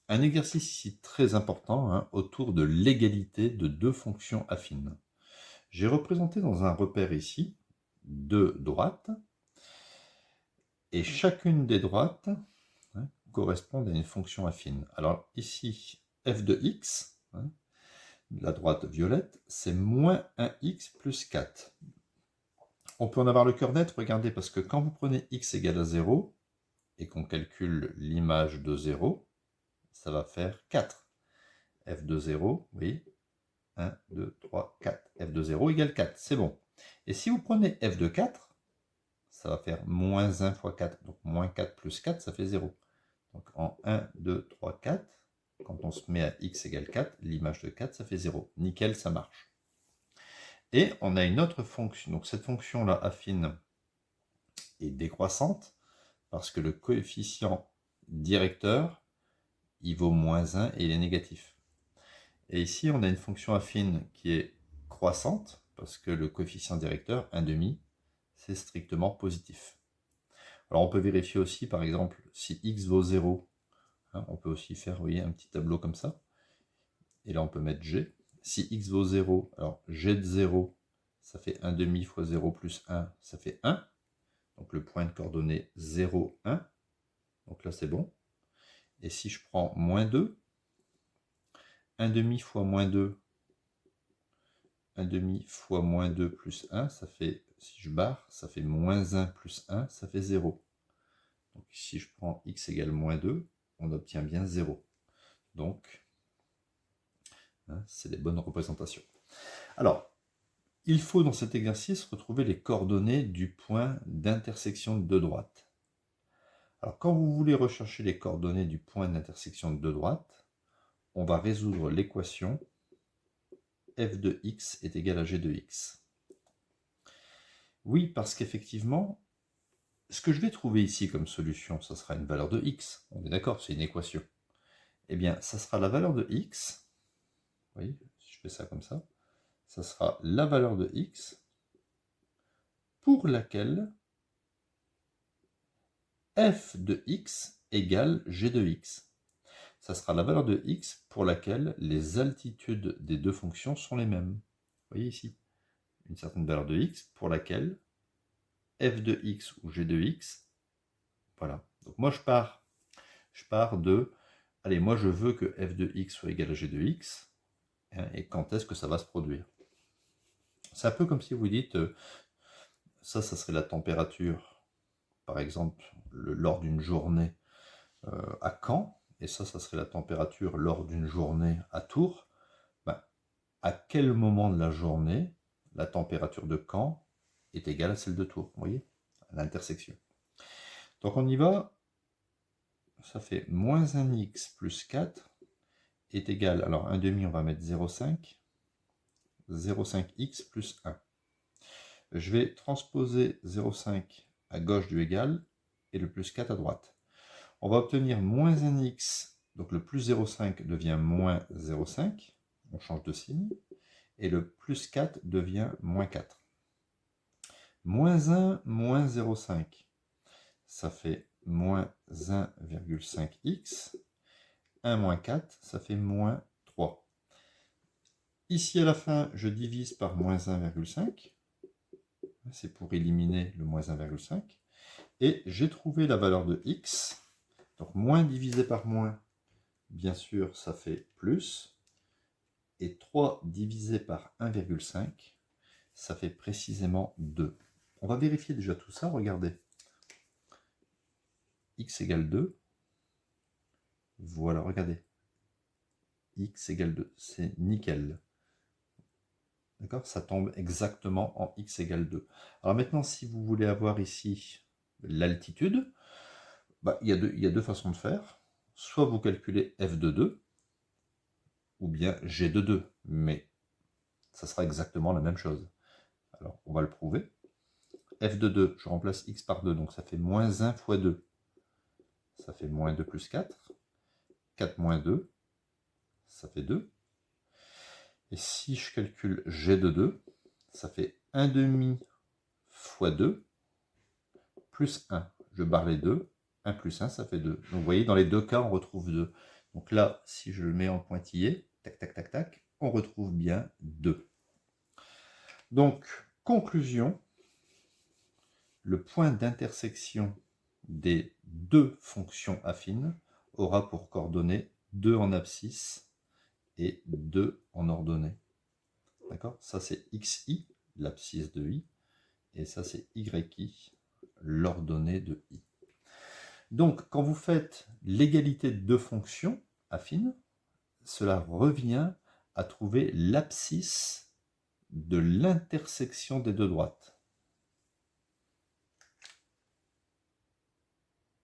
Un exercice ici très important hein, autour de l'égalité de deux fonctions affines. J'ai représenté dans un repère ici deux droites, et chacune des droites hein, correspond à une fonction affine. Alors ici, f de x, hein, la droite violette, c'est moins 1x plus 4. On peut en avoir le cœur net, regardez, parce que quand vous prenez x égale à 0, et qu'on calcule l'image de 0, ça va faire 4. f de 0, oui, 1, 2, 3, 4. f de 0 égale 4, c'est bon. Et si vous prenez f de 4, ça va faire moins 1 fois 4, donc moins 4 plus 4, ça fait 0. Donc en 1, 2, 3, 4, quand on se met à x égale 4, l'image de 4, ça fait 0. Nickel, ça marche. Et on a une autre fonction, donc cette fonction-là affine est décroissante, parce que le coefficient directeur, il vaut moins 1 et il est négatif. Et ici, on a une fonction affine qui est croissante, parce que le coefficient directeur, 1,5, c'est strictement positif. Alors on peut vérifier aussi, par exemple, si x vaut 0, hein, on peut aussi faire, vous voyez, un petit tableau comme ça. Et là, on peut mettre g. Si x vaut 0, alors g de 0, ça fait 1,5 fois 0 plus 1, ça fait 1. Donc le point de coordonnée 0, 1. Donc là, c'est bon. Et si je prends moins 2, 1,5 fois moins 2, 1,5 fois moins 2 plus 1, ça fait, si je barre, ça fait moins 1 plus 1, ça fait 0. Donc si je prends x égale moins 2, on obtient bien 0. Donc, hein, c'est des bonnes représentations. Alors, il faut dans cet exercice retrouver les coordonnées du point d'intersection de deux droites. Alors, quand vous voulez rechercher les coordonnées du point d'intersection de deux droites, on va résoudre l'équation f de x est égal à g de x. Oui, parce qu'effectivement, ce que je vais trouver ici comme solution, ça sera une valeur de x. On est d'accord, c'est une équation. Eh bien, ça sera la valeur de x. Vous voyez, si je fais ça comme ça, ça sera la valeur de x pour laquelle f de x égale g de x. Ça sera la valeur de x pour laquelle les altitudes des deux fonctions sont les mêmes. Vous voyez ici, une certaine valeur de x pour laquelle f de x ou g de x, voilà. Donc moi je pars de, allez, moi je veux que f de x soit égal à g de x, hein, et quand est-ce que ça va se produire? C'est un peu comme si vous dites, ça serait la température, par exemple, lors d'une journée à Caen, et ça serait la température lors d'une journée à Tours. Ben, à quel moment de la journée la température de Caen est égale à celle de Tours? Vous voyez, à l'intersection. Donc on y va, ça fait moins 1x plus 4 est égal, alors 1,5 on va mettre 0,5, 0,5x plus 1. Je vais transposer 0,5 à gauche du égal et le plus 4 à droite. On va obtenir moins 1x, donc le plus 0,5 devient moins 0,5, on change de signe, et le plus 4 devient moins 4. Moins 1, moins 0,5, ça fait moins 1,5x, 1 moins 4, ça fait moins 3. Ici à la fin, je divise par moins 1,5, c'est pour éliminer le moins 1,5, et j'ai trouvé la valeur de x, donc moins divisé par moins, bien sûr, ça fait plus, et 3 divisé par 1,5, ça fait précisément 2. On va vérifier déjà tout ça, regardez. X égale 2. Voilà, regardez. X égale 2, c'est nickel. D'accord? Ça tombe exactement en x égale 2. Alors maintenant, si vous voulez avoir ici l'altitude, bah, il y a deux façons de faire. Soit vous calculez f de 2, ou bien g de 2, mais ça sera exactement la même chose. Alors, on va le prouver. F de 2, je remplace x par 2, donc ça fait moins 1 fois 2. Ça fait moins 2 plus 4. 4 moins 2, ça fait 2. Et si je calcule g de 2, ça fait 1,5 fois 2, plus 1. Je barre les 2. 1 plus 1, ça fait 2. Donc vous voyez, dans les deux cas, on retrouve 2. Donc là, si je le mets en pointillé, tac, tac, tac, tac, on retrouve bien 2. Donc, conclusion, le point d'intersection des deux fonctions affines aura pour coordonnées 2 en abscisse et 2 en ordonnée. D'accord? Ça, c'est xi, l'abscisse de i, et ça, c'est yi, l'ordonnée de i. Donc, quand vous faites l'égalité de deux fonctions affines, cela revient à trouver l'abscisse de l'intersection des deux droites.